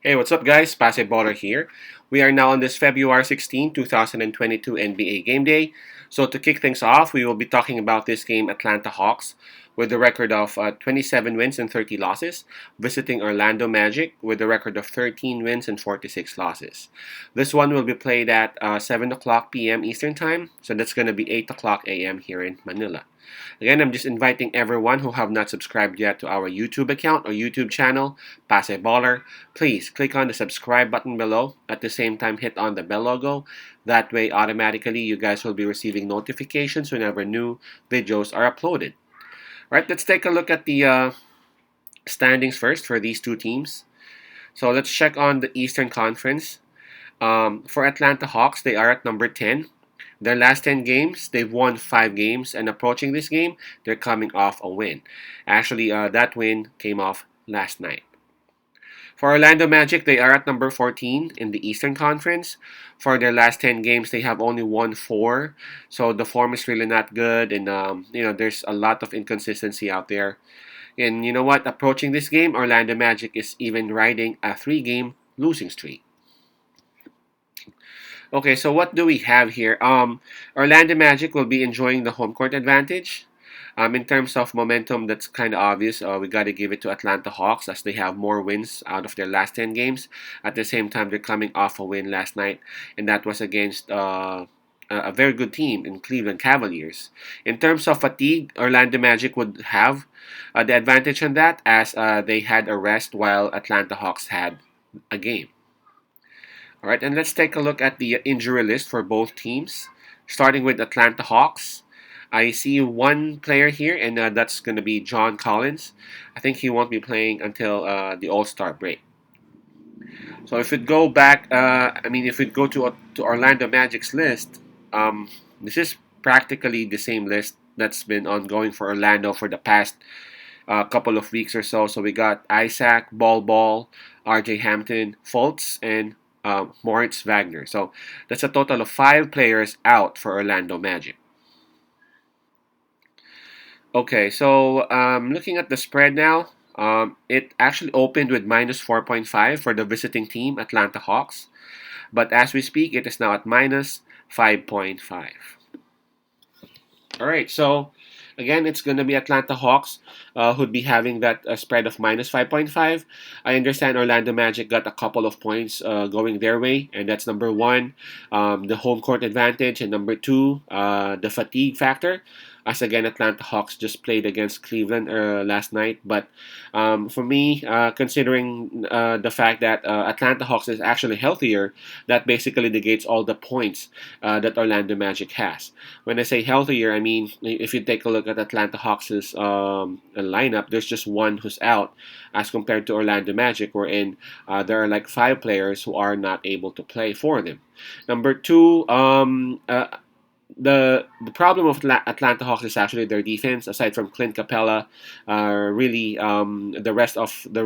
Hey, what's up, guys? Pase Baller here. We are now on this February 16, 2022 NBA Game Day. So, to kick things off, we will be talking about this game Atlanta Hawks with a record of 27 wins and 30 losses, visiting Orlando Magic with a record of 13 wins and 46 losses. This one will be played at 7 o'clock p.m. Eastern Time, so that's going to be 8 o'clock a.m. here in Manila. Again, I'm just inviting everyone who have not subscribed yet to our YouTube account or YouTube channel, Pase Baller. Please click on the subscribe button below. At the same time, hit on the bell logo. That way, automatically, you guys will be receiving notifications whenever new videos are uploaded. Right, let's take a look at the standings first for these two teams. So let's check on the Eastern Conference. For Atlanta Hawks, they are at number 10. Their last 10 games, they've won 5 games, and approaching this game, they're coming off a win. Actually, that win came off last night. For Orlando Magic, they are at number 14 in the Eastern Conference. For their last 10 games, they have only won 4. So the form is really not good, and there's a lot of inconsistency out there. And you know what? Approaching this game, Orlando Magic is even riding a 3-game losing streak. Okay, so what do we have here? Orlando Magic will be enjoying the home court advantage. In terms of momentum, that's kind of obvious. We got to give it to Atlanta Hawks as they have more wins out of their last 10 games. At the same time, they're coming off a win last night, and that was against a very good team in Cleveland Cavaliers. In terms of fatigue, Orlando Magic would have the advantage on that as they had a rest while Atlanta Hawks had a game. All right, and let's take a look at the injury list for both teams. Starting with Atlanta Hawks, I see one player here, and that's going to be John Collins. I think he won't be playing until the All Star break. So if we go back, if we go to Orlando Magic's list, this is practically the same list that's been ongoing for Orlando for the past couple of weeks or so. So we got Isaac, Ball, R.J. Hampton, Fultz, and Moritz Wagner. So that's a total of 5 players out for Orlando Magic. Okay, so looking at the spread now, it actually opened with minus 4.5 for the visiting team, Atlanta Hawks. But as we speak, it is now at minus 5.5. All right, so again, it's going to be Atlanta Hawks who'd be having that spread of minus 5.5. I understand Orlando Magic got a couple of points going their way, and that's number one, the home court advantage, and number two, the fatigue factor. As again, Atlanta Hawks just played against Cleveland last night. But for me, considering the fact that Atlanta Hawks is actually healthier, that basically negates all the points that Orlando Magic has. When I say healthier, I mean if you take a look at Atlanta Hawks' lineup, there's just one who's out as compared to Orlando Magic, wherein there are like 5 players who are not able to play for them. Number two, the problem of Atlanta Hawks is actually their defense. Aside from Clint Capella, really the rest of the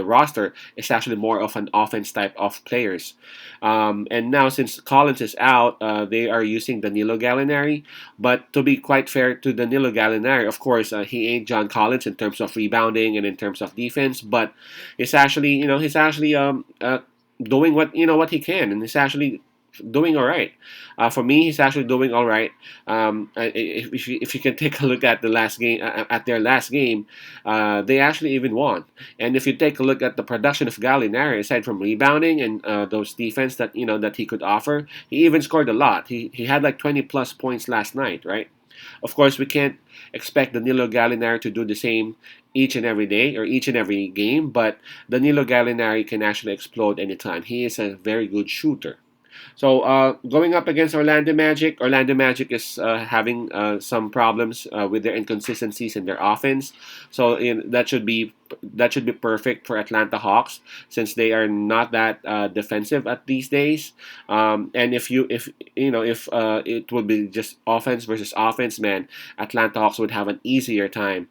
roster is actually more of an offense type of players. And now since Collins is out, they are using Danilo Gallinari. But to be quite fair to Danilo Gallinari, of course, he ain't John Collins in terms of rebounding and in terms of defense. But he's actually doing what he can, and he's actually doing all right. For me, he's actually doing all right. If you can take a look at the last game, at their last game, they actually even won. And if you take a look at the production of Gallinari, aside from rebounding and those defense that he could offer, he even scored a lot. He had like 20 plus points last night, right? Of course, we can't expect Danilo Gallinari to do the same each and every day or each and every game, but Danilo Gallinari can actually explode anytime. He is a very good shooter. So going up against Orlando Magic is having some problems with their inconsistencies in their offense. So that should be perfect for Atlanta Hawks since they are not that defensive at these days. And if it would be just offense versus offense, man, Atlanta Hawks would have an easier time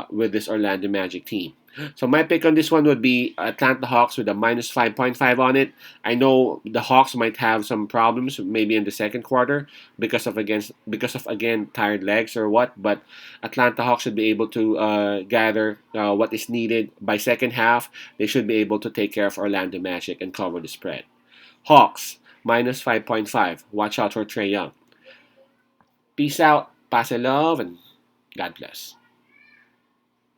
with this Orlando Magic team. So my pick on this one would be Atlanta Hawks with a minus 5.5 on it. I know the Hawks might have some problems maybe in the second quarter because of again tired legs or what, but Atlanta Hawks should be able to gather what is needed by second half. They should be able to take care of Orlando Magic and cover the spread. Hawks minus 5.5. Watch out for Trey Young. Peace out, pass love, and God bless.